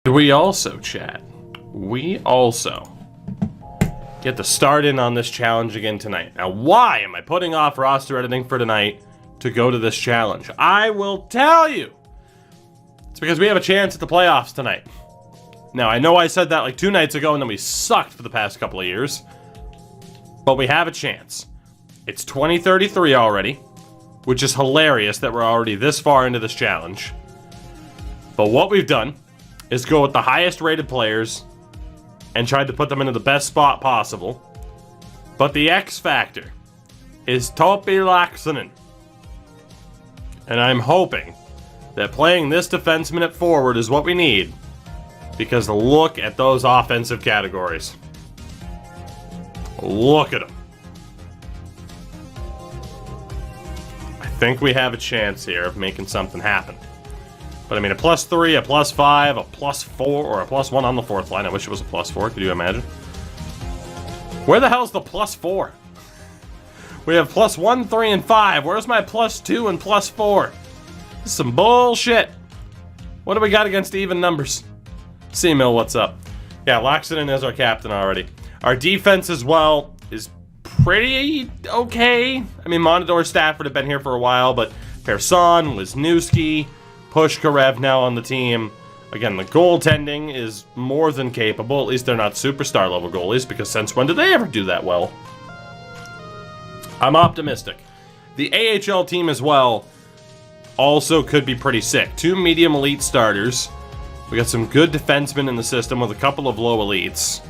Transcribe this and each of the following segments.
We also, chat, we also get to start in on this challenge again tonight. Now, why am I putting off roster editing for tonight to go to this challenge? I will tell you. It's because we have a chance at the playoffs tonight. Now, I know I said that like 2 nights ago and then we sucked for the past couple of years. But we have a chance. It's 2033 already, which is hilarious that we're already this far into this challenge. But what we've done is go with the highest rated players and tried to put them into the best spot possible. But the X factor is Topi Laaksonen. And I'm hoping that playing this defenseman at forward is what we need, because look at those offensive categories. Look at them. I think we have a chance here of making something happen. But I mean, a +3, a +5, a +4, or a +1 on the 4th line. I wish it was a +4. Could you imagine? Where the hell's the +4? We have +1, 3, and 5. Where's my +2 and +4? This is some bullshit. What do we got against even numbers? C-Mill, what's up? Yeah, Laaksonen is our captain already. Our defense as well is pretty okay. I mean, Monador Stafford have been here for a while, but Persson, Wisniewski, Pushkarev now on the team. Again, the goaltending is more than capable. At least they're not superstar level goalies, because since when did they ever do that well? I'm optimistic. The AHL team as well also could be pretty sick. 2 medium elite starters. We got some good defensemen in the system with a couple of low elites.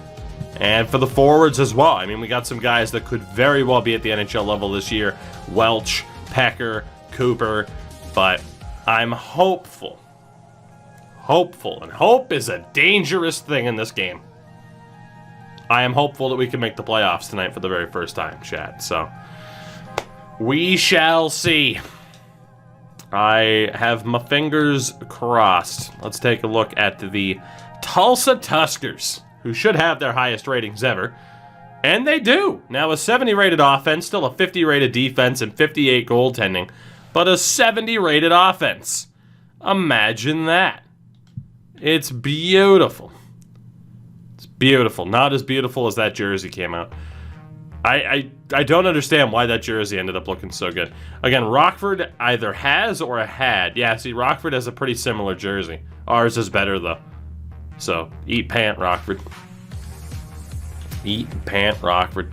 And for the forwards as well. I mean, we got some guys that could very well be at the NHL level this year. Welch, Pecker, Cooper. But I'm hopeful. Hopeful. And hope is a dangerous thing in this game. I am hopeful that we can make the playoffs tonight for the very first time, chat. So, we shall see. I have my fingers crossed. Let's take a look at the Tulsa Tuskers, who should have their highest ratings ever. And they do. Now, a 70 rated offense, still a 50 rated defense, and 58 goaltending. But a 70 rated offense. Imagine that. It's beautiful. It's beautiful. Not as beautiful as that jersey came out. I don't understand why that jersey ended up looking so good. Again, Rockford either has or had. Yeah, see, Rockford has a pretty similar jersey. Ours is better, though. So, eat pant, Rockford. Eat pant, Rockford.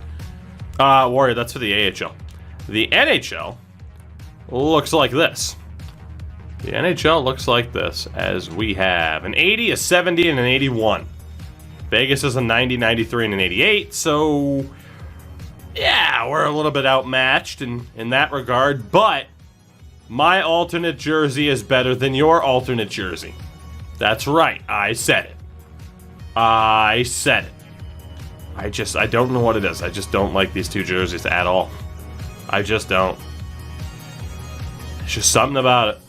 Warrior, that's for the AHL. The NHL looks like this. The NHL looks like this, as we have an 80, a 70, and an 81. Vegas is a 90, 93, and an 88, so yeah, we're a little bit outmatched in that regard, but my alternate jersey is better than your alternate jersey. That's right, I said it. I said it. I don't know what it is. I just don't like these 2 jerseys at all. I just don't. It's just something about it.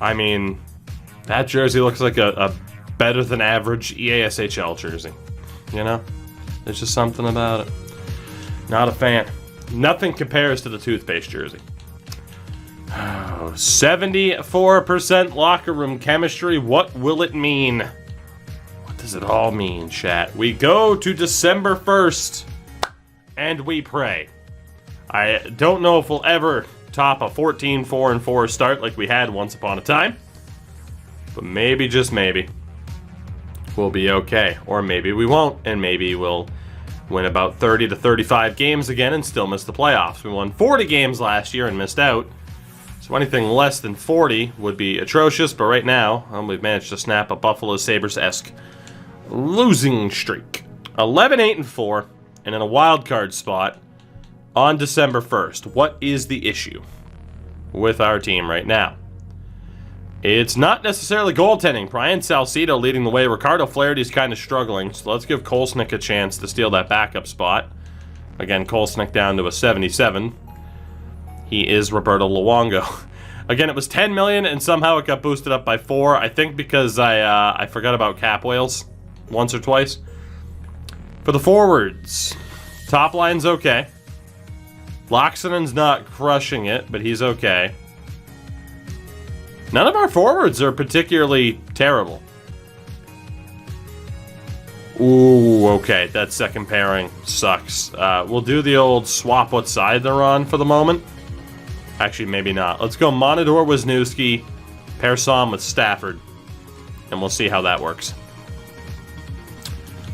I mean, that jersey looks like a better than average EASHL jersey. You know? There's just something about it. Not a fan. Nothing compares to the toothpaste jersey. 74% locker room chemistry. What will it mean? What does it all mean, chat? We go to December 1st, and we pray. I don't know if we'll ever top a 14-4-4 start like we had once upon a time, but maybe, just maybe, we'll be okay. Or maybe we won't, and maybe we'll win about 30 to 35 games again and still miss the playoffs. We won 40 games last year and missed out. So anything less than 40 would be atrocious, but right now, we've managed to snap a Buffalo Sabres-esque losing streak. 11-8-4, and in a wild card spot on December 1st. What is the issue with our team right now? It's not necessarily goaltending. Brian Salcido leading the way. Ricardo Flaherty's kind of struggling, so let's give Kolesnik a chance to steal that backup spot. Again, Kolesnik down to a 77. He is Roberto Luongo. Again, it was 10 million, and somehow it got boosted up by 4. I think because I forgot about cap whales once or twice. For the forwards, top line's okay. Laakkonen's not crushing it, but he's okay. None of our forwards are particularly terrible. Ooh, okay. That second pairing sucks. We'll do the old swap what side they're on for the moment. Actually, maybe not. Let's go Monador Wisniewski, Persson with Stafford, and we'll see how that works.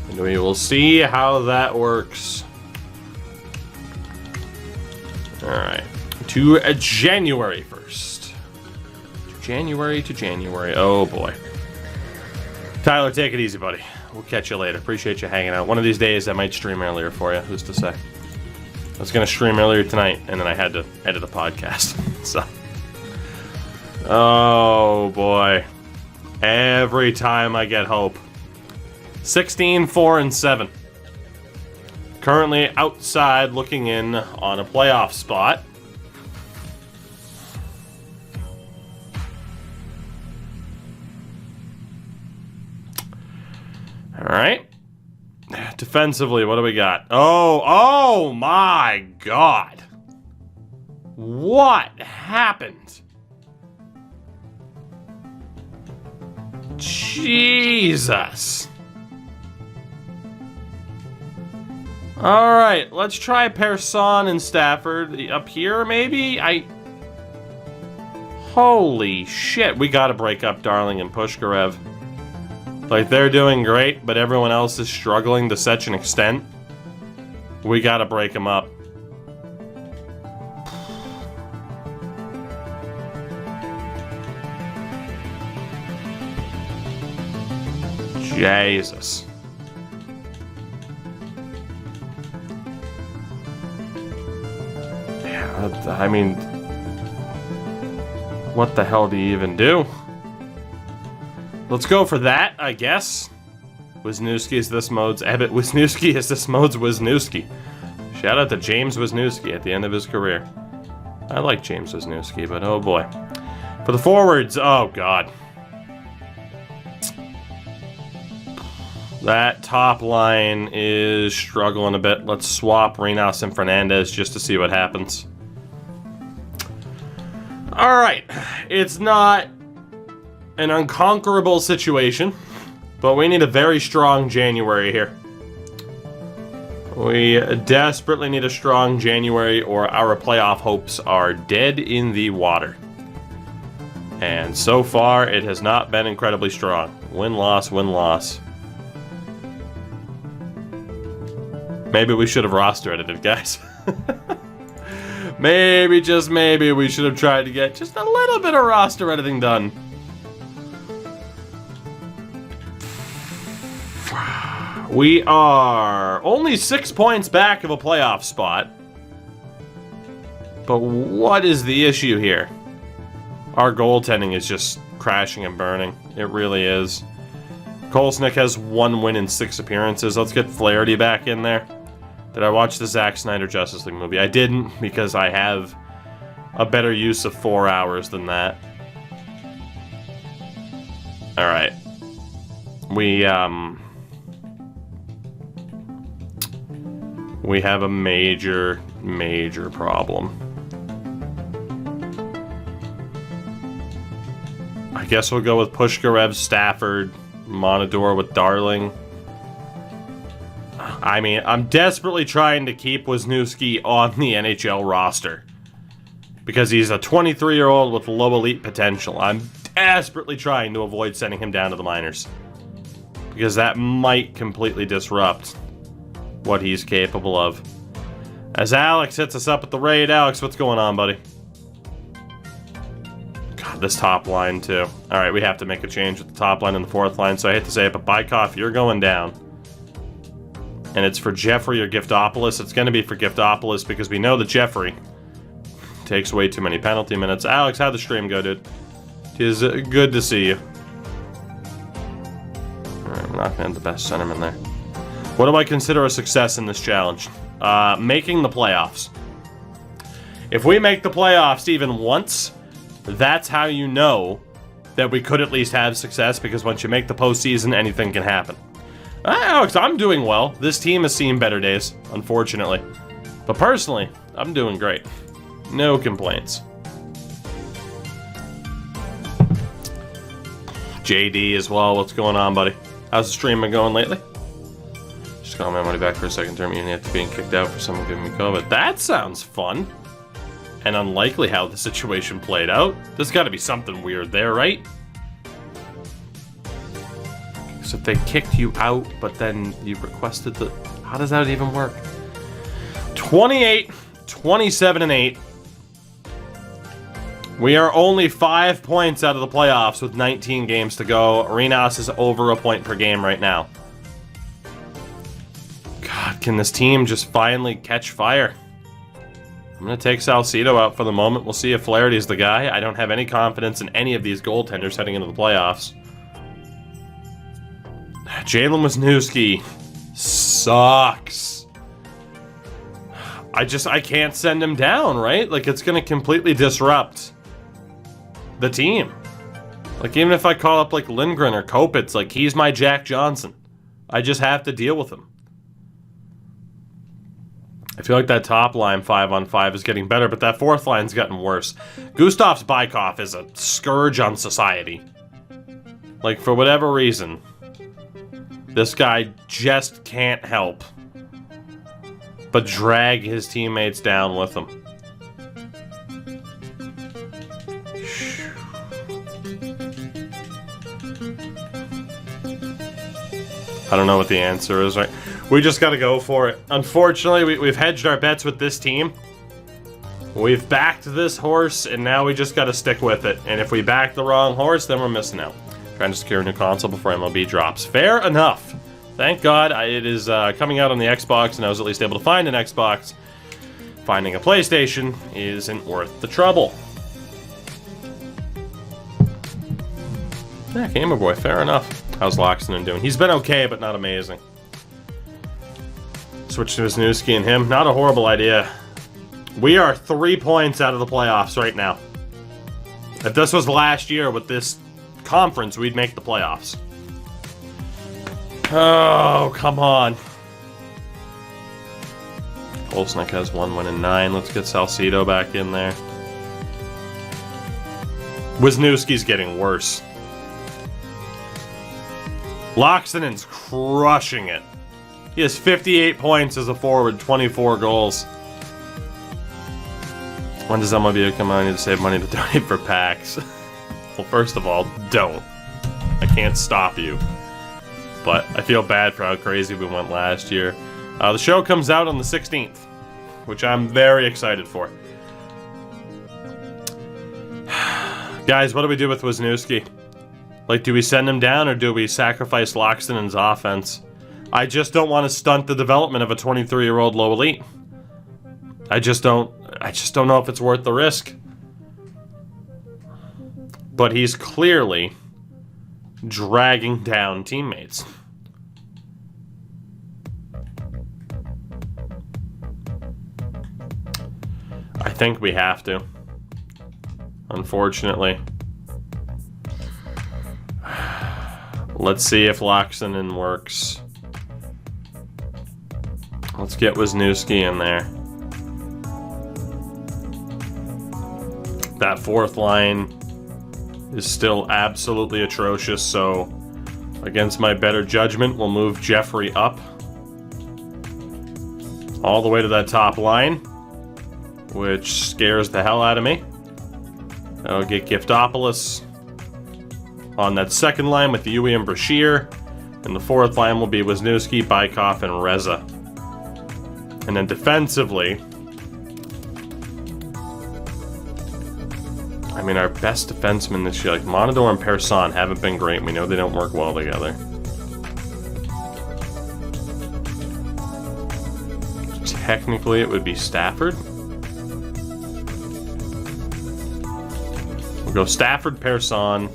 And we will see how that works. Alright. To January 1st. To January. Oh, boy. Tyler, take it easy, buddy. We'll catch you later. Appreciate you hanging out. One of these days, I might stream earlier for you. Who's to say? I was going to stream earlier tonight, and then I had to edit a podcast. So. Oh, boy. Every time I get hope. 16, 4, and 7. Currently outside looking in on a playoff spot. All right. Defensively, what do we got? Oh my God. What happened? Jesus. All right, let's try Persson and Stafford up here, maybe? Holy shit, we gotta break up Darling and Pushkarev. Like, they're doing great, but everyone else is struggling to such an extent. We gotta break them up. Jesus. Yeah, I mean, what the hell do you even do? Let's go for that, I guess. Wisniewski is this mode's Ebbett. Wisniewski is this mode's Wisniewski. Shout out to James Wisniewski at the end of his career. I like James Wisniewski, but oh boy. For the forwards, oh god. That top line is struggling a bit. Let's swap Reynos and Fernandez just to see what happens. Alright, it's not an unconquerable situation, but we need a very strong January here. We desperately need a strong January or our playoff hopes are dead in the water. And so far, it has not been incredibly strong. Win-loss, win-loss. Maybe we should have roster edited, guys. Maybe, just maybe, we should have tried to get just a little bit of roster editing done. We are only 6 points back of a playoff spot. But what is the issue here? Our goaltending is just crashing and burning. It really is. Kolesnik has 1 win in 6 appearances. Let's get Flaherty back in there. Did I watch the Zack Snyder Justice League movie? I didn't, because I have a better use of 4 hours than that. Alright. We have a major, major problem. I guess we'll go with Pushkarev, Stafford, Monador with Darling. I mean, I'm desperately trying to keep Wisniewski on the NHL roster. Because he's a 23-year-old with low elite potential. I'm desperately trying to avoid sending him down to the minors. Because that might completely disrupt what he's capable of. As Alex hits us up at the raid. Alex, what's going on, buddy? God, this top line, too. Alright, we have to make a change with the top line and the fourth line, so I hate to say it, but Bykov, you're going down. And it's for Jeffrey or Giftopoulos. It's going to be for Giftopoulos because we know that Jeffrey takes way too many penalty minutes. Alex, how'd the stream go, dude? It is good to see you. Alright, we're not going to have the best centerman there. What do I consider a success in this challenge? Making the playoffs. If we make the playoffs even once, that's how you know that we could at least have success, because once you make the postseason, anything can happen. Alex, I'm doing well. This team has seen better days, unfortunately. But personally, I'm doing great. No complaints. JD as well. What's going on, buddy? How's the stream been going lately? Just got my money back for a second term, even after being kicked out for someone giving me COVID. That sounds fun. And unlikely how the situation played out. There's got to be something weird there, right? So if they kicked you out, but then you requested the... How does that even work? 28, 27, and 8. We are only 5 points out of the playoffs with 19 games to go. Arenas is over a point per game right now. God, can this team just finally catch fire? I'm going to take Salcido out for the moment. We'll see if Flaherty's the guy. I don't have any confidence in any of these goaltenders heading into the playoffs. Jalen Wisniewski sucks. I can't send him down, right? Like, it's going to completely disrupt the team. Like, even if I call up, like, Lindgren or Kopitz, like, he's my Jack Johnson. I just have to deal with him. I feel like that top line 5-on-5 is getting better, but that fourth line's gotten worse. Gustav Bykov is a scourge on society. Like, for whatever reason, this guy just can't help but drag his teammates down with him. I don't know what the answer is, right? We just got to go for it. Unfortunately, we've hedged our bets with this team. We've backed this horse, and now we just got to stick with it. And if we back the wrong horse, then we're missing out. Trying to secure a new console before MLB drops. Fair enough. Thank God it is coming out on the Xbox, and I was at least able to find an Xbox. Finding a PlayStation isn't worth the trouble. Yeah, Gamer Boy, fair enough. How's Loxton doing? He's been okay, but not amazing. Switch to Wisniewski and him. Not a horrible idea. We are 3 points out of the playoffs right now. If this was last year with this conference, we'd make the playoffs. Oh, come on. Olsnick has 1 win and 9. Let's get Salcido back in there. Wisniewski's getting worse. Loxtonen's crushing it. He has 58 points as a forward, 24 goals. When does MLB come out? I need to save money to donate for packs. Well, first of all, don't. I can't stop you. But I feel bad for how crazy we went last year. The show comes out on the 16th, which I'm very excited for. Guys, what do we do with Wisniewski? Like, do we send him down or do we sacrifice Loxtonen's offense? I just don't want to stunt the development of a 23-year-old low elite. I just don't know if it's worth the risk. But he's clearly dragging down teammates. I think we have to. Unfortunately. Let's see if Loxtonen works. Let's get Wisniewski in there. That fourth line is still absolutely atrocious, so against my better judgment, we'll move Jeffrey up all the way to that top line, which scares the hell out of me. I'll get Giftopoulos on that second line with Yui and Brashear, and the fourth line will be Wisniewski, Bykov, and Reza. And then defensively, I mean, our best defensemen this year, like Monador and Persson, haven't been great. We know they don't work well together. Technically, it would be Stafford. We'll go Stafford, Persson.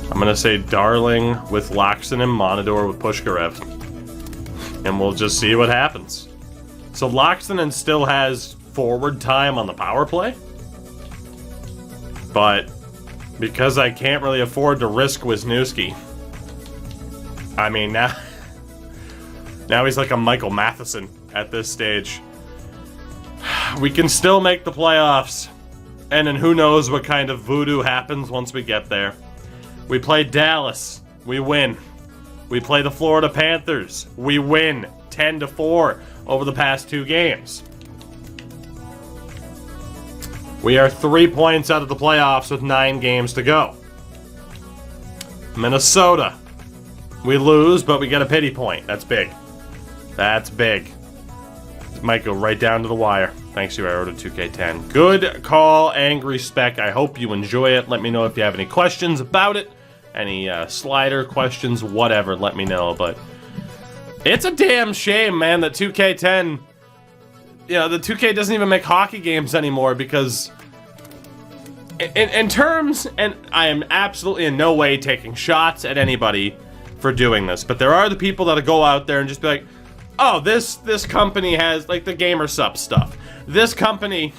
I'm going to say Darling with Loxton and Monador with Pushkarev. And we'll just see what happens. So Loxton still has forward time on the power play. But because I can't really afford to risk Wisniewski, I mean, now he's like a Michael Matheson at this stage. We can still make the playoffs. And then who knows what kind of voodoo happens once we get there. We play Dallas. We win. We play the Florida Panthers. We win 10-4 over the past 2 games. We are 3 points out of the playoffs with 9 games to go. Minnesota. We lose, but we get a pity point. That's big. That's big. This might go right down to the wire. Thanks, you Arrow to 2K10. Good call, Angry Spec. I hope you enjoy it. Let me know if you have any questions about it. Any slider questions, whatever, let me know. But it's a damn shame, man, that 2K10... You know, the 2K doesn't even make hockey games anymore because... In terms... And I am absolutely in no way taking shots at anybody for doing this. But there are the people that go out there and just be like, oh, this company has, like, the GamerSup stuff. This company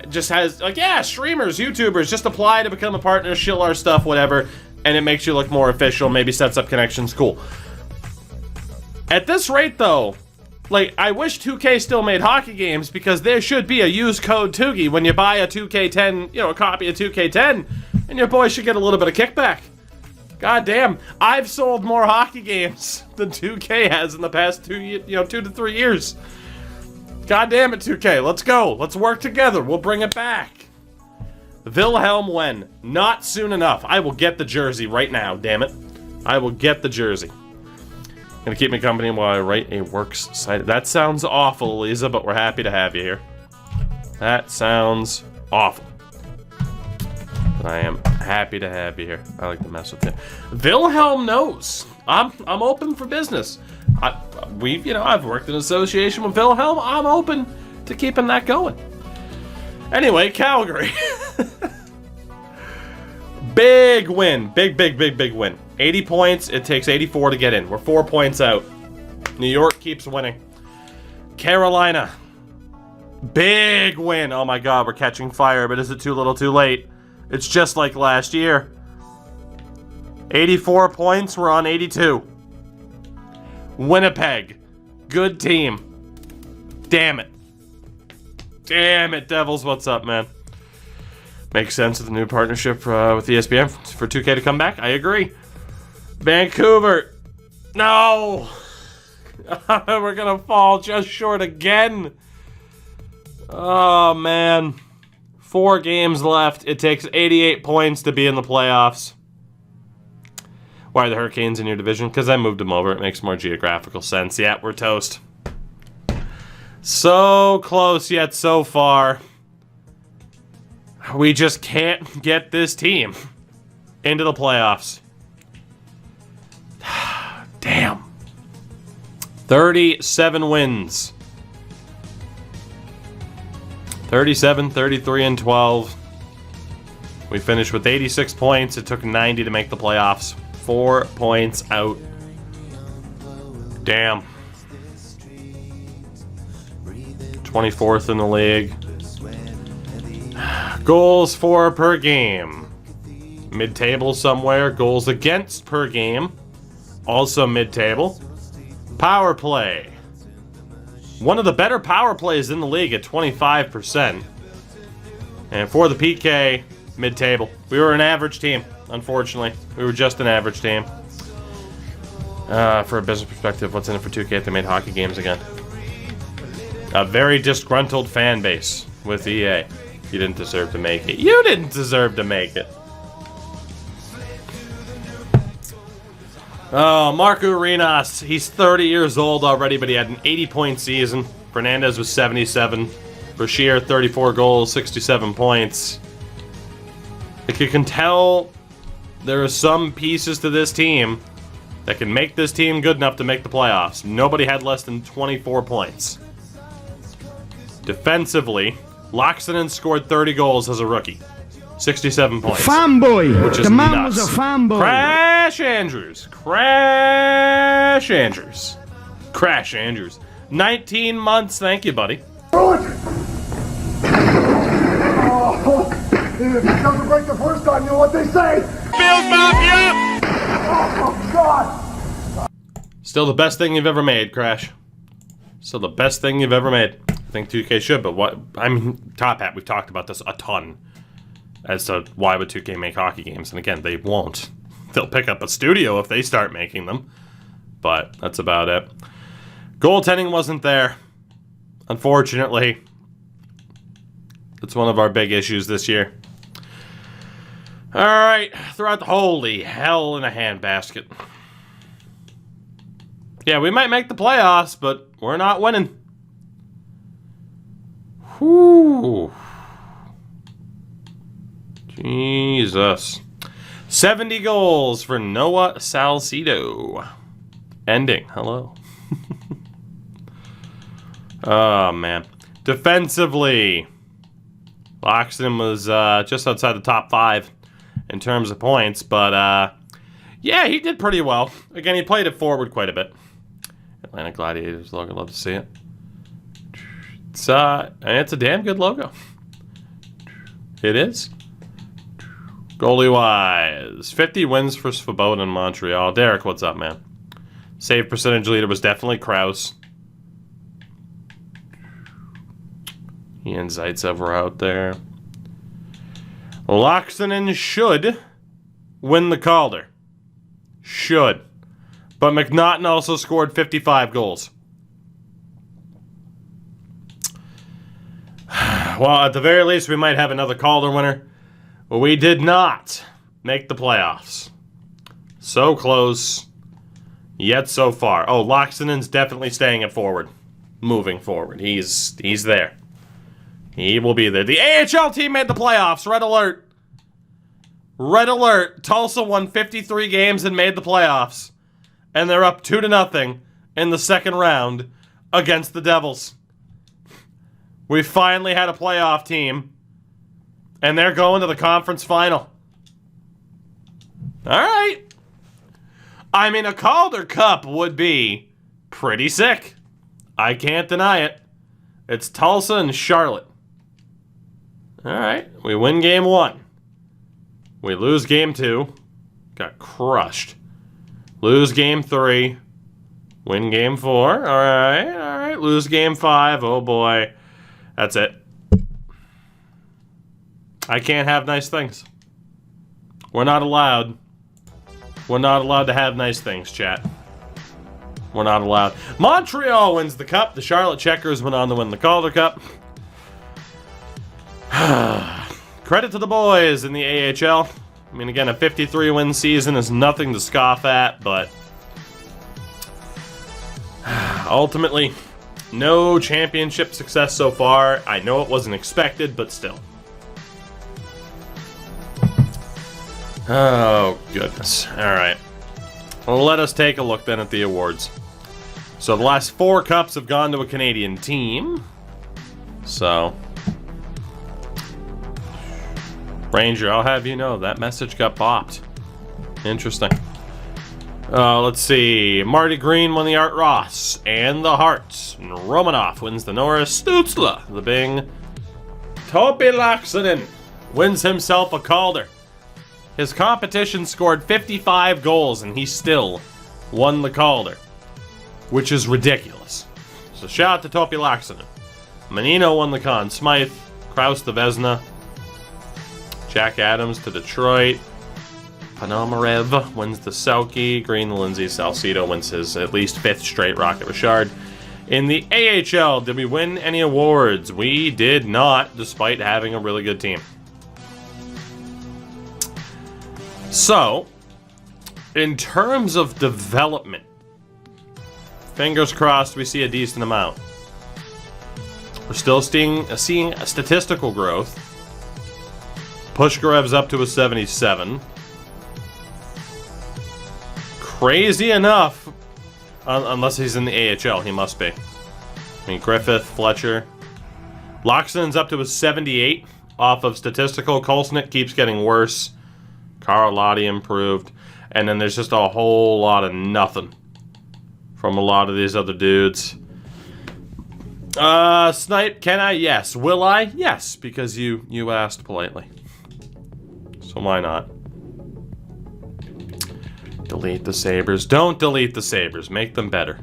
just has, like, yeah, streamers, YouTubers, just apply to become a partner, shill our stuff, whatever, and it makes you look more official, maybe sets up connections, cool. At this rate, though, like, I wish 2K still made hockey games because there should be a use code Toogie when you buy a 2K10, you know, a copy of 2K10, and your boy should get a little bit of kickback. God damn, I've sold more hockey games than 2K has in the past 2 to 3 years. God damn it, 2K, let's go. Let's work together. We'll bring it back. Wilhelm when? Not soon enough. I will get the jersey right now, damn it. I will get the jersey. Gonna keep me company while I write a works site. That sounds awful, Lisa, but we're happy to have you here. That sounds awful. I am happy to have you here. I like to mess with you. Wilhelm knows. I'm open for business. I've worked in association with Wilhelm. I'm open to keeping that going. Anyway, Calgary. Big win. Big win. 80 points. It takes 84 to get in. We're 4 points out. New York keeps winning. Carolina. Big win. Oh my God, we're catching fire, but is it too little too late? It's just like last year. 84 points, we're on 82. Winnipeg. Good team. Damn it. Damn it, Devils. What's up, man? Makes sense with the new partnership with ESPN for 2K to come back. I agree. Vancouver. No. We're going to fall just short again. Oh, man. 4 games left. It takes 88 points to be in the playoffs. Why are the Hurricanes in your division? Because I moved them over. It makes more geographical sense. Yeah, we're toast. So close yet so far. We just can't get this team into the playoffs. Damn. 37 wins. 37, 33, and 12. We finished with 86 points. It took 90 to make the playoffs. 4 points out. Damn. 24th in the league. Goals for per game. Mid-table somewhere. Goals against per game. Also mid-table. Power play. One of the better power plays in the league at 25%. And for the PK, mid-table. We were an average team, unfortunately. We were just an average team. For a business perspective, what's in it for 2K if they made hockey games again? A very disgruntled fan base with EA. You didn't deserve to make it. You didn't deserve to make it. Oh, Marco Arenas. He's 30 years old already, but he had an 80-point season. Fernandez was 77. Brashear, 34 goals, 67 points. Like, you can tell there are some pieces to this team that can make this team good enough to make the playoffs. Nobody had less than 24 points. Defensively, Loxonen scored 30 goals as a rookie. 67 points. Fanboy! Which is the man nuts. was a fanboy. Crash Andrews. Crash Andrews. Crash Andrews. 19 months. Thank you, buddy. Oh, if it doesn't break the first time, you know what they say? Bills Mafia! Oh, God! Still the best thing you've ever made, Crash. Still the best thing you've ever made. I think 2K should, but what? I'm Top Hat. We've talked about this a ton. as to why would 2K make hockey games. And again, they won't. They'll pick up a studio if they start making them. But that's about it. Goaltending wasn't there. Unfortunately. It's one of our big issues this year. Alright, throughout the holy hell in a handbasket. Yeah, we might make the playoffs, but we're not winning. Whew. Jesus. 70 goals for Noah Salcido. Ending. Hello. Oh, man. Defensively, Loxton was just outside the top 5 in terms of points, but yeah, he did pretty well. Again, he played it forward quite a bit. Atlanta Gladiators logo, love to see it. It's a damn good logo. It is. Goalie-wise, 50 wins for Svoboda in Montreal. Derek, what's up, man? Save percentage leader was definitely Krause. He and Zaitsev were out there. Laaksonen should win the Calder. Should. But McNaughton also scored 55 goals. Well, at the very least, we might have another Calder winner. But we did not make the playoffs. So close, yet so far. Oh, Laaksonen's definitely staying at forward. Moving forward. He's there. He will be there. The AHL team made the playoffs. Red alert. Red alert. Tulsa won 53 games and made the playoffs. And they're up 2-0 in the second round against the Devils. We finally had a playoff team. And they're going to the conference final. Alright. I mean, a Calder Cup would be pretty sick. I can't deny it. It's Tulsa and Charlotte. Alright. We win game 1. We lose game 2. Got crushed. Lose game 3. Win game 4. Alright. Alright. Lose game 5. Oh boy. That's it. I can't have nice things. We're not allowed. We're not allowed to have nice things, chat. We're not allowed. Montreal wins the cup. The Charlotte Checkers went on to win the Calder Cup. Credit to the boys in the AHL. I mean, again, a 53-win season is nothing to scoff at, but ultimately, no championship success so far. I know it wasn't expected, but still. Oh, goodness. All right. Well, let us take a look then at the awards. So the last 4 cups have gone to a Canadian team. So, Ranger, I'll have you know, that message got popped. Interesting. Let's see. Marty Green won the Art Ross and the Hearts. And Romanoff wins the Norris. Stützle, the Bing. Topi Laaksonen wins himself a Calder. His competition scored 55 goals, and he still won the Calder, which is ridiculous. So shout out to Topi Laaksonen. Menino won the Conn Smythe. Krause the Vezina. Jack Adams to Detroit. Panomarev wins the Selke. Green the Lindsay. Salcido wins his at least 5th straight Rocket Richard. In the AHL, did we win any awards? We did not, despite having a really good team. So, in terms of development, fingers crossed we see a decent amount. We're still seeing a statistical growth. Pushkarev's up to a 77. Crazy enough, unless he's in the AHL, he must be. I mean, Griffith, Fletcher. Laakssonen's up to a 78 off of statistical. Kolsnik keeps getting worse. Carl Lottie improved. And then there's just a whole lot of nothing from a lot of these other dudes. Snipe, can I? Yes. Will I? Yes, because you asked politely. So why not? Delete the Sabres. Don't delete the Sabres. Make them better.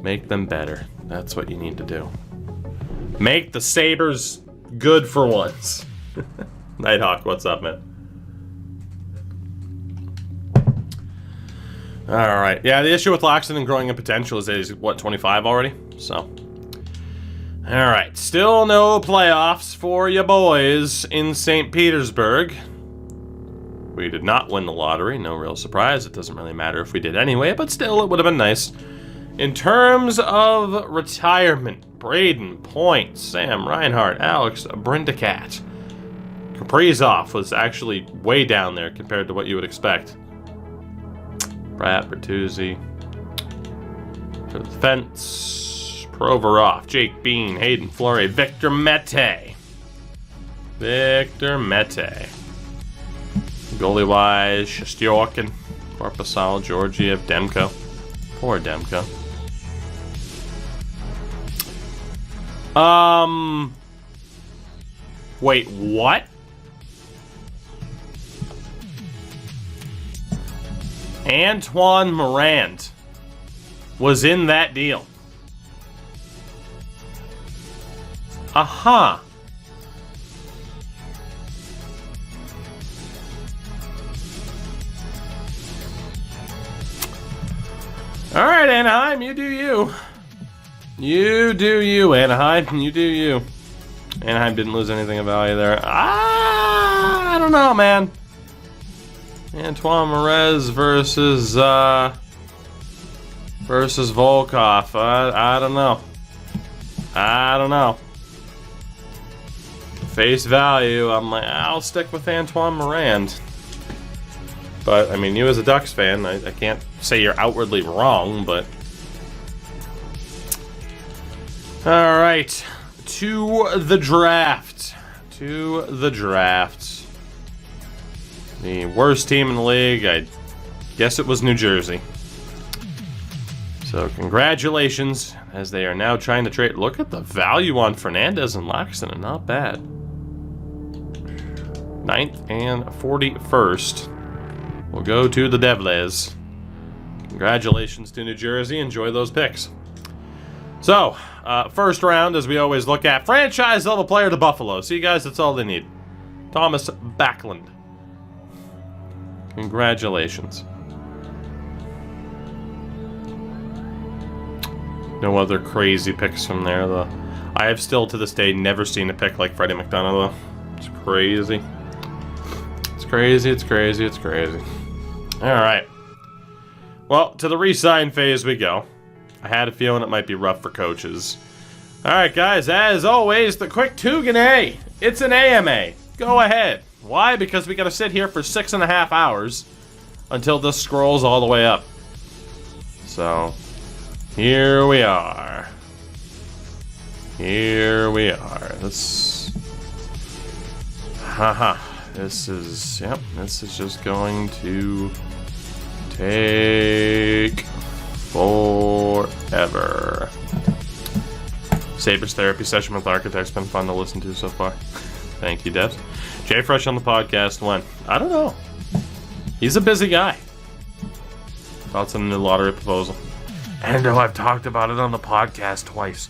Make them better. That's what you need to do. Make the Sabres good for once. Nighthawk, what's up, man? All right. Yeah, the issue with Laxton and growing in potential is that he's, what, 25 already? So. All right. Still no playoffs for you boys in St. Petersburg. We did not win the lottery. No real surprise. It doesn't really matter if we did anyway, but still, it would have been nice. In terms of retirement, Braden, Point, Sam Reinhart, Alex Brindacat. Kaprizov was actually way down there compared to what you would expect. Pratt, Bertuzzi. To the fence. Provorov, Jake Bean, Hayden Fleury, Victor Mete. Victor Mete. Goalie-wise, Shestyorkin, Korpusal, Georgiev, Demko. Poor Demko. Wait, what? Antoine Morand was in that deal. Aha. All right, Anaheim, you do you. You do you, Anaheim. You do you. Anaheim didn't lose anything of value there. I don't know, man. Antoine Morez versus Volkov. I don't know. I don't know. Face value, I'm like, I'll stick with Antoine Morand. But, I mean, you as a Ducks fan, I can't say you're outwardly wrong, but... Alright. To the draft. To the draft. The worst team in the league, I guess it was New Jersey. So, congratulations, as they are now trying to trade... Look at the value on Fernandez and Laxton, not bad. 9th and 41st. We'll go to the Devils. Congratulations to New Jersey. Enjoy those picks. So, first round, as we always look at, franchise level player to Buffalo. See, guys, that's all they need. Thomas Backlund. Congratulations. No other crazy picks from there, though. I have still, to this day, never seen a pick like Freddie McDonough, though. It's crazy. It's crazy, it's crazy, it's crazy. Alright. Well, to the re-sign phase we go. I had a feeling it might be rough for coaches. Alright, guys, as always, the quick Tugan. It's an AMA. Go ahead. Why? Because we gotta sit here for 6.5 hours until this scrolls all the way up. So, here we are. Here we are. This... Haha. This is... Yep, this is just going to take forever. Sabres therapy session with architects been fun to listen to so far. Thank you, Devs. Jay Fresh on the podcast when? I don't know. He's a busy guy. Thoughts on the new lottery proposal? And I've talked about it on the podcast twice.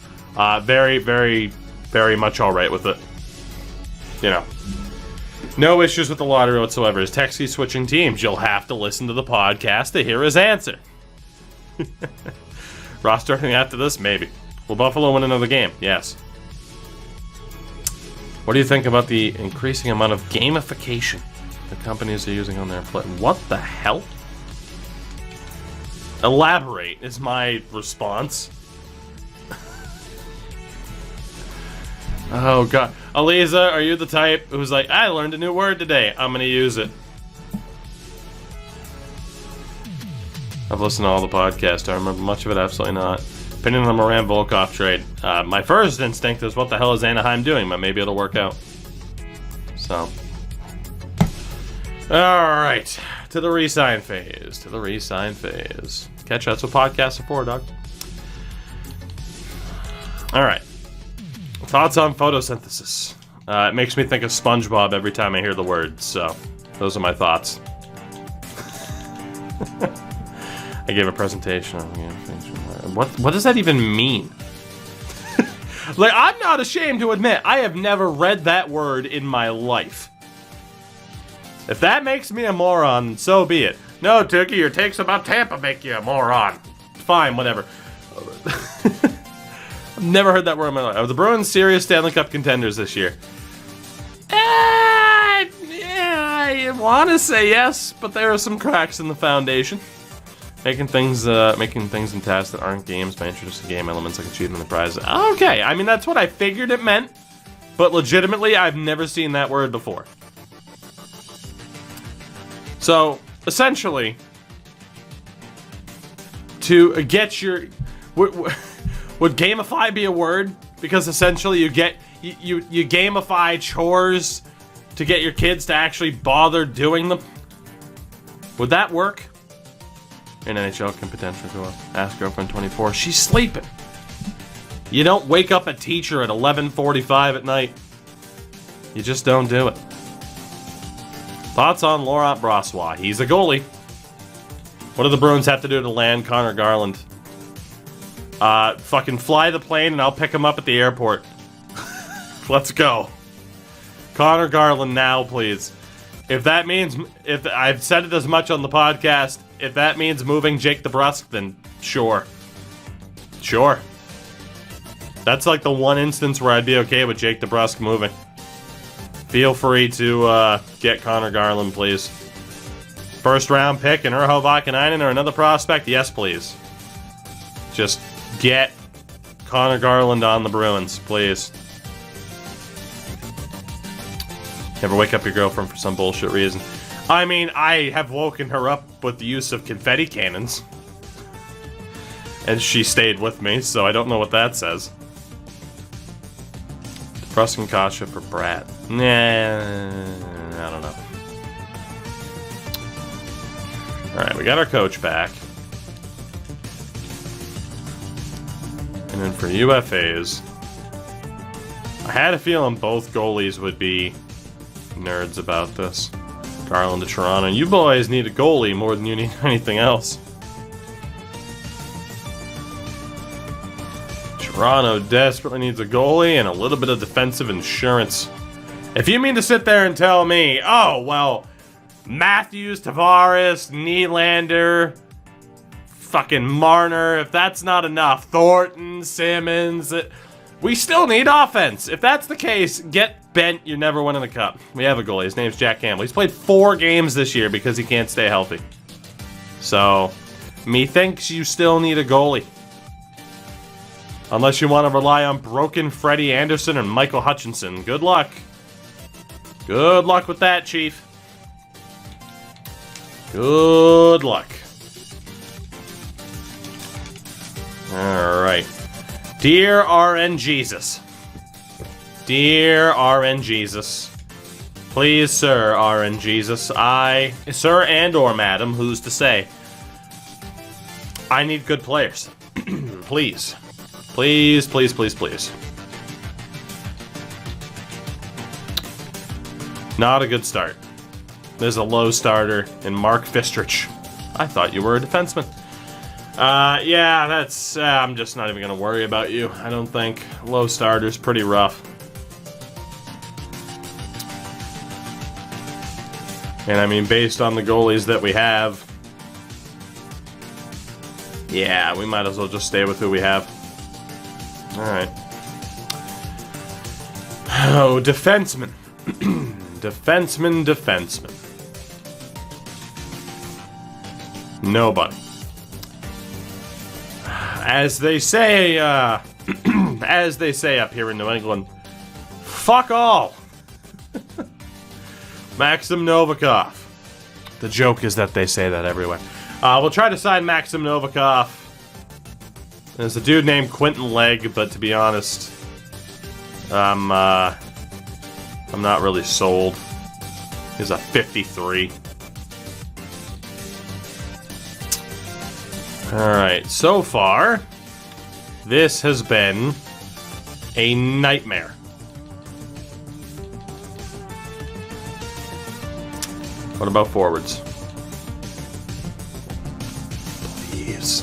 Very, very, very much alright with it. You know. No issues with the lottery whatsoever. Is Texie switching teams? You'll have to listen to the podcast to hear his answer. Rostering after this? Maybe. Will Buffalo win another game? Yes. What do you think about the increasing amount of gamification the companies are using on their play? What the hell? Elaborate is my response. Oh, God. Aliza, are you the type who's like, I learned a new word today. I'm going to use it. I've listened to all the podcasts. Do I remember much of it? Absolutely not. Opinion on the Moran-Volkov trade. My first instinct is, what the hell is Anaheim doing? But maybe it'll work out. So. Alright. To the re-sign phase. To the re-sign phase. Catch that's what podcasts are for, Doug. Alright. Thoughts on photosynthesis. It makes me think of SpongeBob every time I hear the word, so those are my thoughts. I gave a presentation on what does that even mean? Like, I'm not ashamed to admit I have never read that word in my life. If that makes me a moron, so be it. No, Tookie, your takes about Tampa make you a moron. Fine, whatever. I've never heard that word in my life. Are the Bruins serious Stanley Cup contenders this year? I want to say yes, but there are some cracks in the foundation. Making things in tasks that aren't games by introducing game elements like achievement and prize. Okay, I mean, that's what I figured it meant. But legitimately, I've never seen that word before. So, essentially, to get your... Would gamify be a word? Because essentially you gamify chores to get your kids to actually bother doing them? Would that work? An NHL can potentially go up. Ask girlfriend 24. She's sleeping. You don't wake up a teacher at 11:45 at night. You just don't do it. Thoughts on Laurent Brossoit? He's a goalie. What do the Bruins have to do to land Connor Garland? Fucking fly the plane and I'll pick him up at the airport. Let's go. Connor Garland now, please. If that means, if I've said it as much on the podcast, if that means moving Jake DeBrusk, then sure. Sure. That's like the one instance where I'd be okay with Jake DeBrusk moving. Feel free to get Connor Garland, please. First round pick in Urho Vakanainen or another prospect? Yes, please. Just get Connor Garland on the Bruins, please. Never wake up your girlfriend for some bullshit reason. I mean, I have woken her up with the use of confetti cannons. And she stayed with me, so I don't know what that says. DeBrusk and Kasha for Brat. Nah, I don't know. Alright, we got our coach back. And then for UFAs, I had a feeling both goalies would be nerds about this. Garland to Toronto. You boys need a goalie more than you need anything else. Toronto desperately needs a goalie and a little bit of defensive insurance. If you mean to sit there and tell me, oh, well, Matthews, Tavares, Nylander, fucking Marner, if that's not enough, Thornton, Simmons, we still need offense. If that's the case, get bent, you're never winning the cup. We have a goalie, his name's Jack Campbell. He's played 4 games this year because he can't stay healthy. So, methinks you still need a goalie. Unless you want to rely on broken Freddie Anderson and Michael Hutchinson. Good luck. Good luck with that, Chief. Good luck. Alright. Dear RN Jesus. Dear RN Jesus. Please, sir, RN Jesus. Sir and or madam, who's to say? I need good players. Please. Please, please, please, please. Not a good start. There's a low starter in Mark Fistrich. I thought you were a defenseman. Yeah, that's... I'm just not even going to worry about you, I don't think. Low starter's pretty rough. And I mean, based on the goalies that we have... Yeah, we might as well just stay with who we have. Alright. Oh, defenseman. Defenseman. Nobody. As they say up here in New England, fuck all. Maxim Novikov. The joke is that they say that everywhere. We'll try to sign Maxim Novikov. There's a dude named Quentin Legg, but to be honest, I'm not really sold. He's a 53. Alright, so far, this has been a nightmare. What about forwards? Please.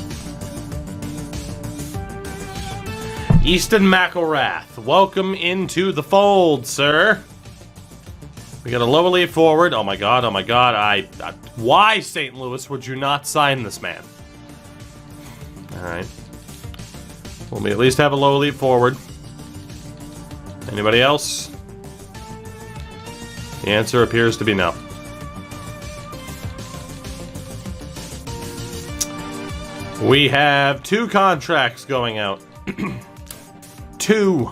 Easton McElrath, welcome into the fold, sir. We got a low elite forward. Oh my god, oh my god. Why, St. Louis, would you not sign this man? Alright. Well, we at least have a low elite forward. Anybody else? The answer appears to be no. We have 2 contracts going out. 2.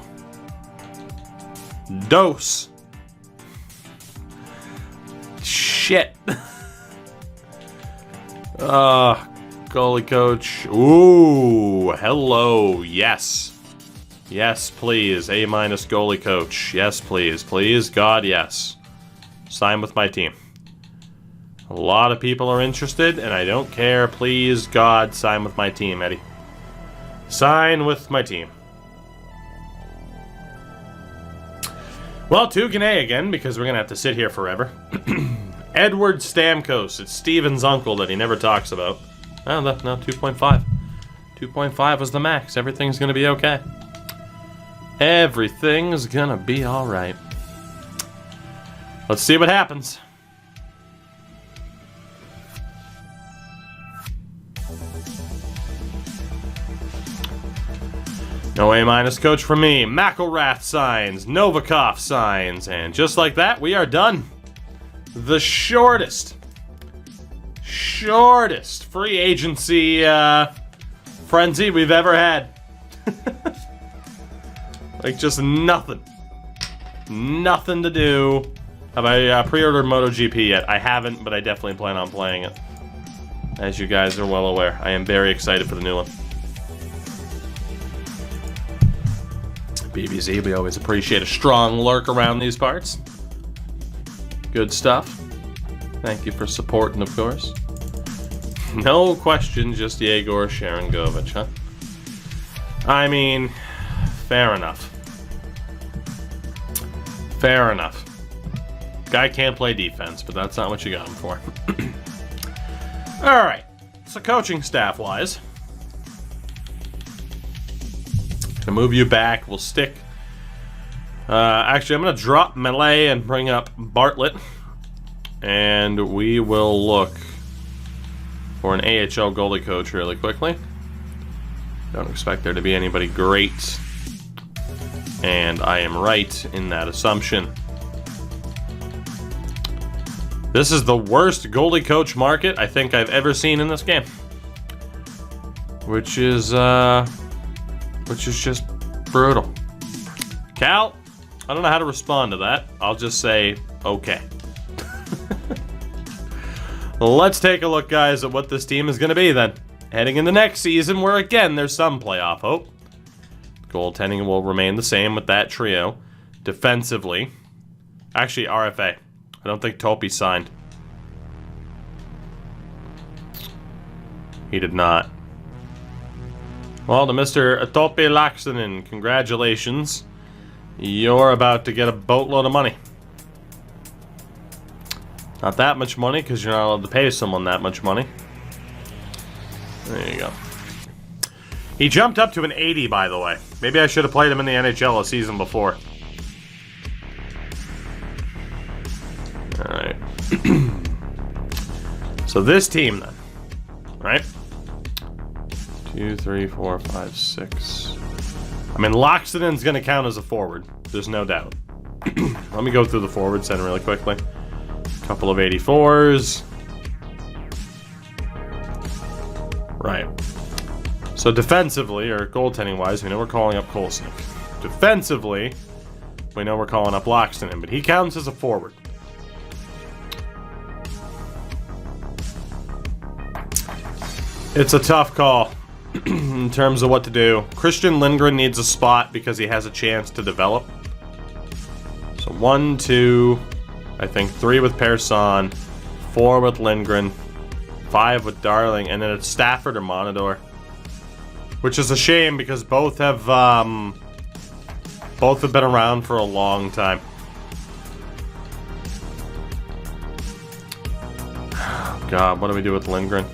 Dose. Shit. Goalie coach. Ooh, hello. Yes. Yes, please. A- goalie coach. Yes, please. Please, God, yes. Sign with my team. A lot of people are interested, and I don't care. Please, God, sign with my team, Eddie. Sign with my team. Well, 2 can A again, because we're going to have to sit here forever. Edward Stamkos. It's Steven's uncle that he never talks about. Oh, no, 2.5. 2.5 was the max. Everything's going to be okay. Everything's going to be alright. Let's see what happens. No A- coach for me. McElrath signs. Novikov signs. And just like that, we are done. The shortest free agency frenzy we've ever had. Like, just nothing. Nothing to do. Have I pre-ordered MotoGP yet? I haven't, but I definitely plan on playing it. As you guys are well aware, I am very excited for the new one. BBZ, we always appreciate a strong lurk around these parts. Good stuff. Thank you for supporting, of course. No question, just Yegor Sharangovich, huh? I mean, fair enough. Fair enough. Guy can't play defense, but that's not what you got him for. Alright, so coaching staff-wise, gonna move you back. We'll stick. Actually, I'm gonna drop Melee and bring up Bartlett, and we will look for an AHL goalie coach really quickly. Don't expect there to be anybody great, and I am right in that assumption. This is the worst goalie coach market I think I've ever seen in this game, which is just brutal. Cal, I don't know how to respond to that. I'll just say, okay. Let's take a look, guys, at what this team is going to be then. Heading into next season, where again, there's some playoff hope. Goaltending will remain the same with that trio. Defensively, actually, RFA. I don't think Topi signed. He did not. Well, to Mr. Topi Laaksonen, congratulations. You're about to get a boatload of money. Not that much money, because you're not allowed to pay someone that much money. There you go. He jumped up to an 80, by the way. Maybe I should have played him in the NHL a season before. Alright. So this team, then. Right? 2, 3, 4, 5, 6. I mean, Laaksonen's going to count as a forward. There's no doubt. Let me go through the forward center really quickly. Couple of 84s. Right. So defensively, or goaltending-wise, we know we're calling up Kolesnik. Defensively, we know we're calling up Laaksonen, but he counts as a forward. It's a tough call in terms of what to do. Christian Lindgren needs a spot because he has a chance to develop. So 1, 2, I think 3 with Persson, 4 with Lindgren, 5 with Darling, and then it's Stafford or Monador. Which is a shame because both have been around for a long time. Oh God, what do we do with Lindgren?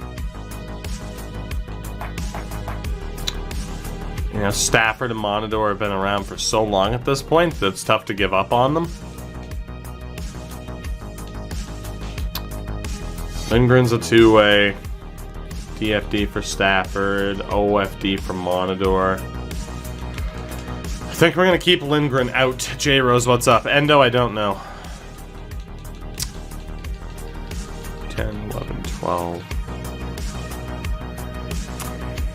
You know, Stafford and Monador have been around for so long at this point that it's tough to give up on them. Lindgren's a two-way. DFD for Stafford. OFD for Monador. I think we're going to keep Lindgren out. J Rose, what's up? Endo, I don't know. 10, 11, 12.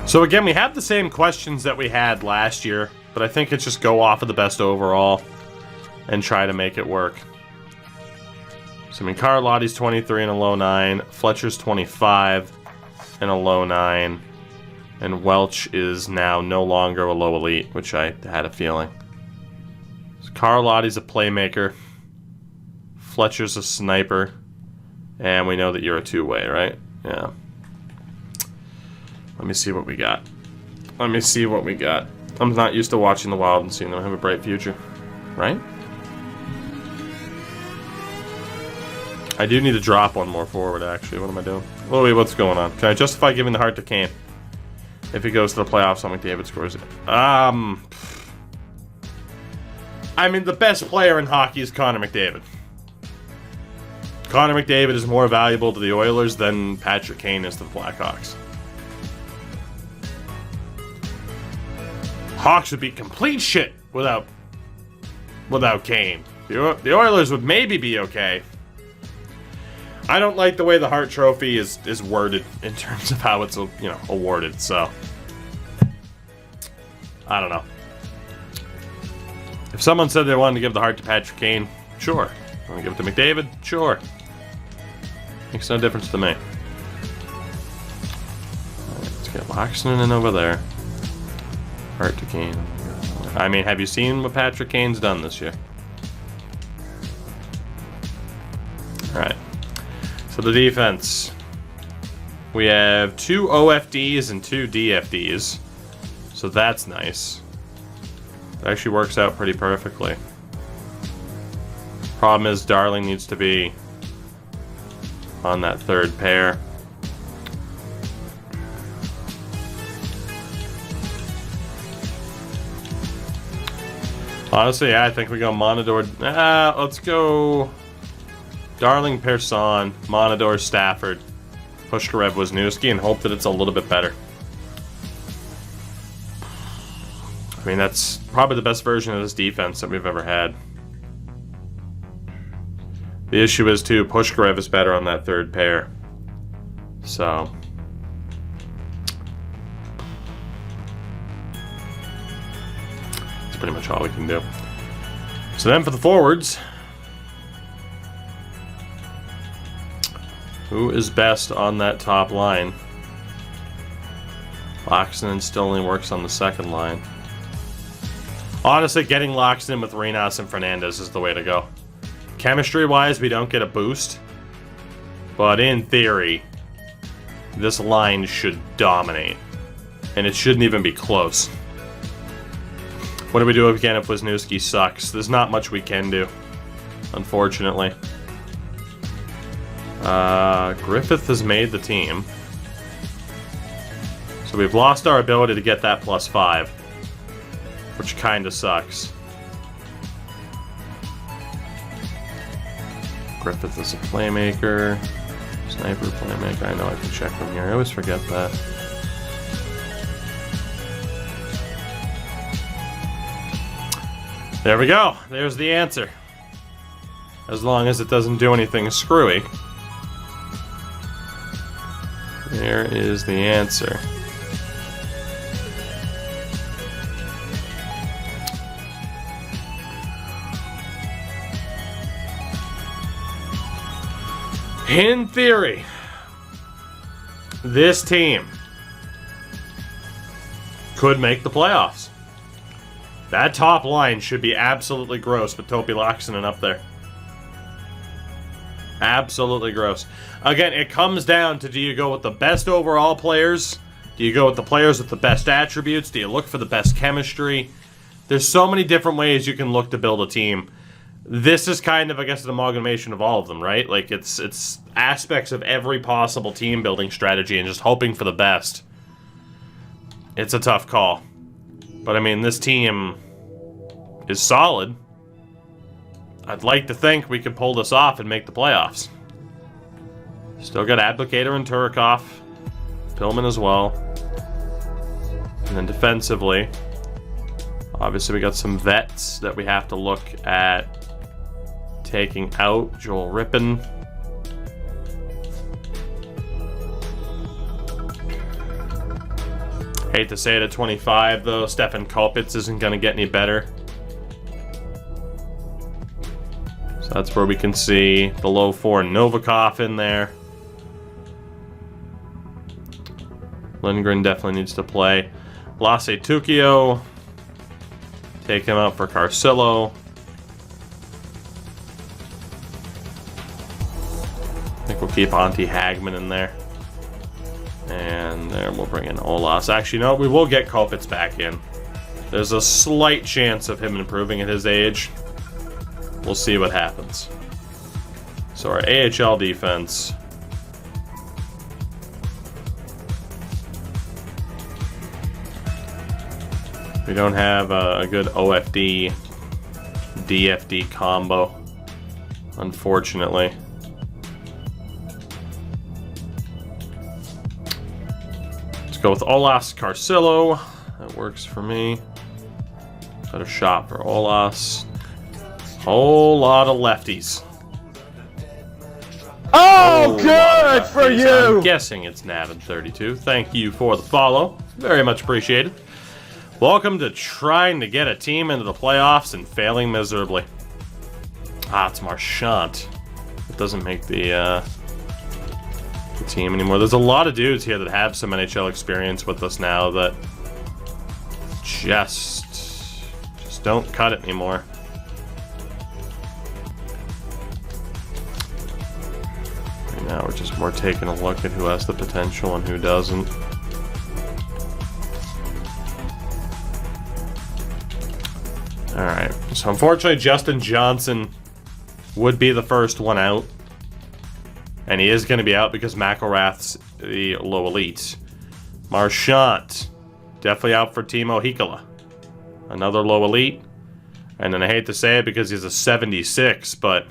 So again, we have the same questions that we had last year, but I think it's just go off of the best overall and try to make it work. So, I mean, Carlotti's 23 and a low 9. Fletcher's 25 and a low 9. And Welch is now no longer a low elite, which I had a feeling. So Carlotti's a playmaker. Fletcher's a sniper. And we know that you're a two-way, right? Yeah. Let me see what we got. Let me see what we got. I'm not used to watching the Wild and seeing them have a bright future. Right? I do need to drop one more forward, actually. What am I doing? Louis, what's going on? Can I justify giving the heart to Kane? If he goes to the playoffs, I'm McDavid scores it. I mean, the best player in hockey is Connor McDavid. Connor McDavid is more valuable to the Oilers than Patrick Kane is to the Blackhawks. Hawks would be complete shit without Kane. The Oilers would maybe be okay. I don't like the way the Hart Trophy is worded in terms of how it's awarded, so I don't know. If someone said they wanted to give the Hart to Patrick Kane, sure. Want to give it to McDavid? Sure. Makes no difference to me. Alright, let's get Laxton in over there. Hart to Kane. I mean, have you seen what Patrick Kane's done this year? Alright. So the defense. We have 2 OFDs and 2 DFDs. So that's nice. It actually works out pretty perfectly. Problem is, Darling needs to be on that third pair. Honestly, yeah, I think we go Monador. Let's go Darling, Persson, Monador, Stafford, Pushkarev, Wisniewski, and hope that it's a little bit better. I mean, that's probably the best version of this defense that we've ever had. The issue is, too, Pushkarev is better on that third pair. So that's pretty much all we can do. So then for the forwards, who is best on that top line? Loxton still only works on the second line. Honestly, getting Loxton with Reynas and Fernandez is the way to go. Chemistry-wise, we don't get a boost. But in theory, this line should dominate. And it shouldn't even be close. What do we do again if Wisniewski sucks? There's not much we can do, unfortunately. Griffith has made the team. So we've lost our ability to get that +5. Which kinda sucks. Griffith is a playmaker. Sniper, playmaker. I know I can check from here. I always forget that. There we go. There's the answer. As long as it doesn't do anything screwy. There is the answer. In theory, this team could make the playoffs. That top line should be absolutely gross with Topi Laxinen up there. Absolutely gross. Again, it comes down to, do you go with the best overall players? Do you go with the players with the best attributes? Do you look for the best chemistry? There's so many different ways you can look to build a team. This is kind of, I guess, an amalgamation of all of them, right? Like, it's aspects of every possible team building strategy and just hoping for the best. It's a tough call. But, I mean, this team is solid. I'd like to think we could pull this off and make the playoffs. Still got Abdicator and Turikov. Pillman as well. And then defensively, obviously we got some vets that we have to look at taking out. Joel Rippon. Hate to say it at 25, though. Stefan Kopitz isn't going to get any better. So that's where we can see the low 4 Novikov in there. Lindgren definitely needs to play. Lasse Tukio. Take him out for Carcillo. I think we'll keep Antti Hagman in there. And there we'll bring in Olas. Actually, no, we will get Kopitz back in. There's a slight chance of him improving at his age. We'll see what happens. So our AHL defense. We don't have a good OFD, DFD combo, unfortunately. Let's go with Olas Carcillo. That works for me. Better shot for Olas. Whole lot of lefties. Oh, good for you! I'm guessing it's Navin32. Thank you for the follow. Very much appreciated. Welcome to trying to get a team into the playoffs and failing miserably. Ah, it's Marchant. It doesn't make the team anymore. There's a lot of dudes here that have some NHL experience with us now that just don't cut it anymore. Right now we're just more taking a look at who has the potential and who doesn't. Alright, so unfortunately Justin Johnson would be the first one out. And he is going to be out because McElrath's the low elite. Marchant, definitely out for Timo Hikola. Another low elite. And then I hate to say it because he's a 76, but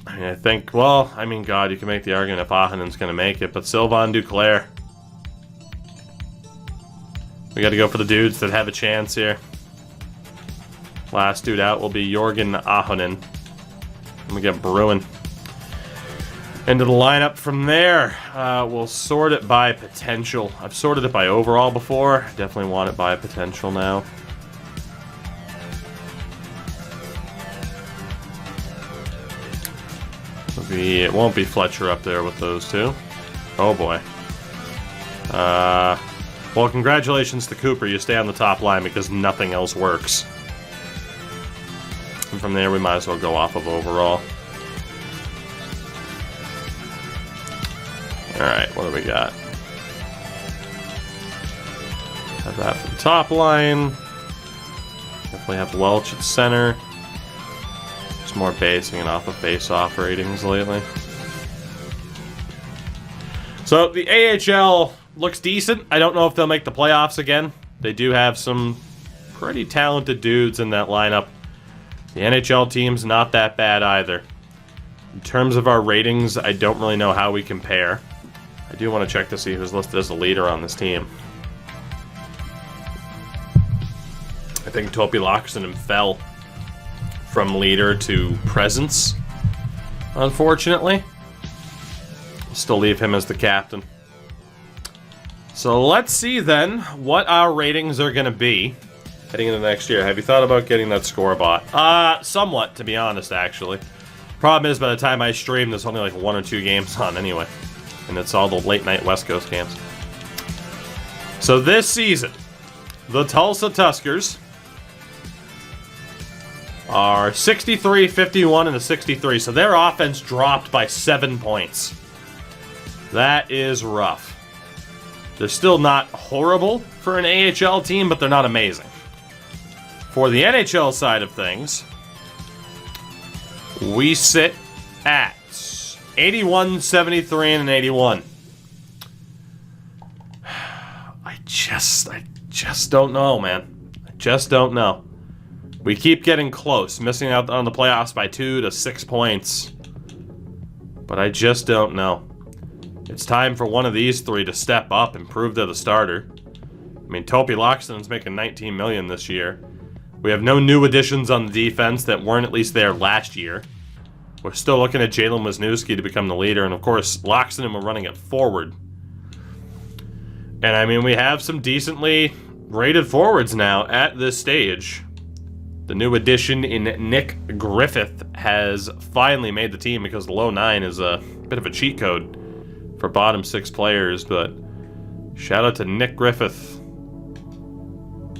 I think, well, I mean, God, you can make the argument if Ahanen's going to make it, but Sylvain Duclair. We got to go for the dudes that have a chance here. Last dude out will be Jorgen Ahonen. And we get Bruin. Into the lineup from there. We'll sort it by potential. I've sorted it by overall before. Definitely want it by potential now. It won't be Fletcher up there with those two. Oh boy. Well, congratulations to Cooper. You stay on the top line because nothing else works. And from there, we might as well go off of overall. Alright, what do we got? Have that for the top line. Definitely have Welch at center. Just more basing it off of face-off ratings lately. So, the AHL looks decent. I don't know if they'll make the playoffs again. They do have some pretty talented dudes in that lineup. The NHL team's not that bad either. In terms of our ratings, I don't really know how we compare. I do want to check to see who's listed as the leader on this team. I think Topi Laaksonen fell from leader to presence, unfortunately. I'll still leave him as the captain. So let's see then what our ratings are going to be heading into next year. Have you thought about getting that score bot? Somewhat, to be honest, actually. Problem is, by the time I stream, there's only like 1 or 2 games on anyway. And it's all the late-night West Coast games. So this season, the Tulsa Tuskers are 63, 51, and a 63. So their offense dropped by 7 points. That is rough. They're still not horrible for an AHL team, but they're not amazing. For the NHL side of things, we sit at 81, 73, and an 81. I just don't know, man. I just don't know. We keep getting close, missing out on the playoffs by 2 to 6 points. But I just don't know. It's time for one of these three to step up and prove they're the starter. I mean, Topi Loxton's making $19 million this year. We have no new additions on the defense that weren't at least there last year. We're still looking at Jalen Wisniewski to become the leader, and of course, Loxton we're running it forward. And I mean, we have some decently rated forwards now at this stage. The new addition in Nick Griffith has finally made the team because the low 9 is a bit of a cheat code for bottom 6 players, but shout out to Nick Griffith.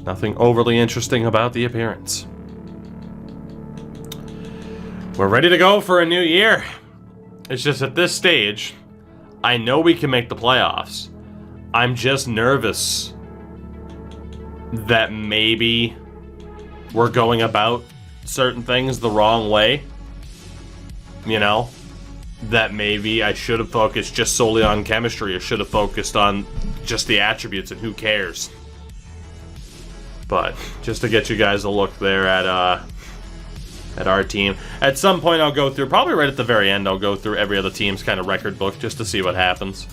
Nothing overly interesting about the appearance. We're ready to go for a new year. It's just at this stage, I know we can make the playoffs. I'm just nervous that maybe we're going about certain things the wrong way. You know? That maybe I should have focused just solely on chemistry or should have focused on just the attributes and who cares. But just to get you guys a look there at our team. At some point I'll go through, probably right at the very end, I'll go through every other team's kind of record book just to see what happens.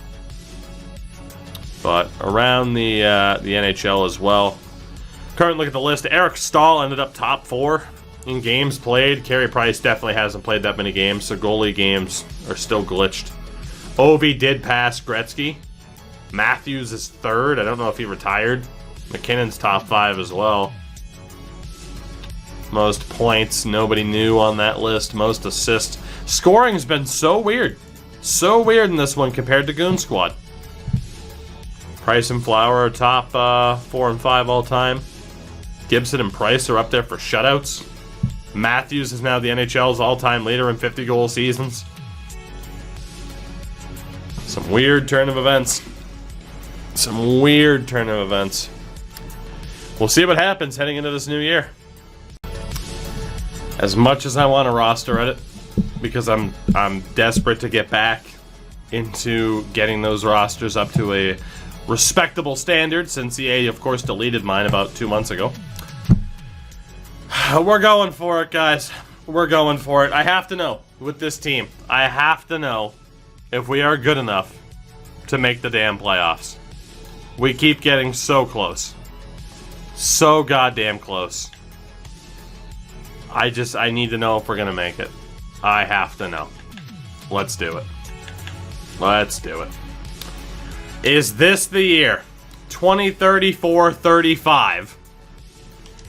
But around the NHL as well. Current look at the list. Eric Stahl ended up top 4 in games played. Carey Price definitely hasn't played that many games, so goalie games are still glitched. Ovi did pass Gretzky. Matthews is 3rd. I don't know if he retired. McKinnon's top 5 as well. Most points, nobody new on that list. Most assists. Scoring's been so weird. So weird in this one compared to Goon Squad. Price and Flower are top 4 and 5 all time. Gibson and Price are up there for shutouts. Matthews is now the NHL's all-time leader in 50-goal seasons. Some weird turn of events. Some weird turn of events. We'll see what happens heading into this new year. As much as I want to roster edit, because I'm desperate to get back into getting those rosters up to a respectable standard, since EA, of course, deleted mine about 2 months ago. We're going for it, guys. We're going for it. I have to know with this team. I have to know if we are good enough to make the damn playoffs. We keep getting so close. So goddamn close. I need to know if we're going to make it. I have to know. Let's do it. Let's do it. Is this the year, 2034-35,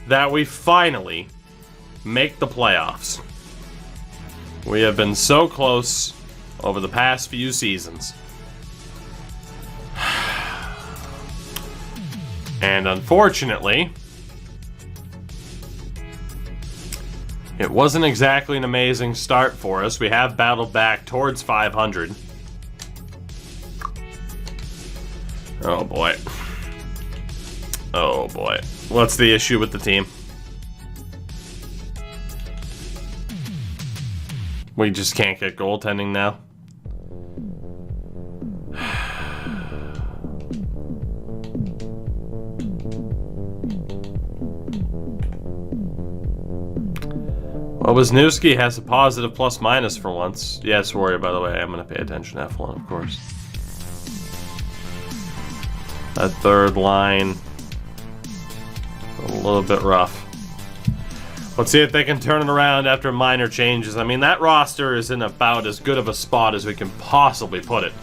that we finally make the playoffs? We have been so close over the past few seasons. And unfortunately, it wasn't exactly an amazing start for us. We have battled back towards 500. Oh boy. Oh boy. What's the issue with the team? We just can't get goaltending now. Well, Wisniewski has a positive plus-minus for once. Yes, Warrior, by the way, I'm going to pay attention to F1, of course. That third line, a little bit rough. Let's see if they can turn it around after minor changes. I mean, that roster is in about as good of a spot as we can possibly put it.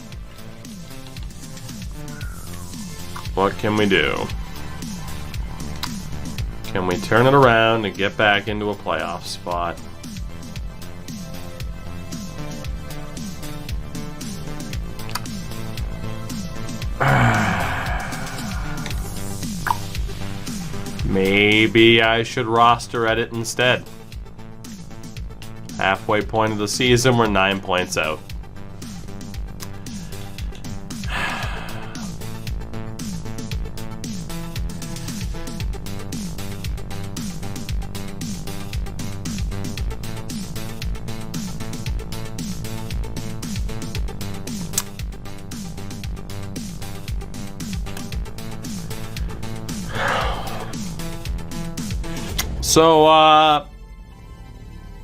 What can we do? Can we turn it around and get back into a playoff spot? Maybe I should roster edit instead. Halfway point of the season, we're 9 points out. So,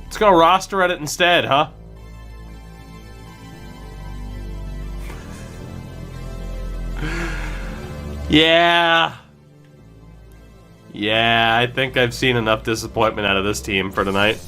let's go roster edit instead, huh? Yeah. Yeah, I think I've seen enough disappointment out of this team for tonight.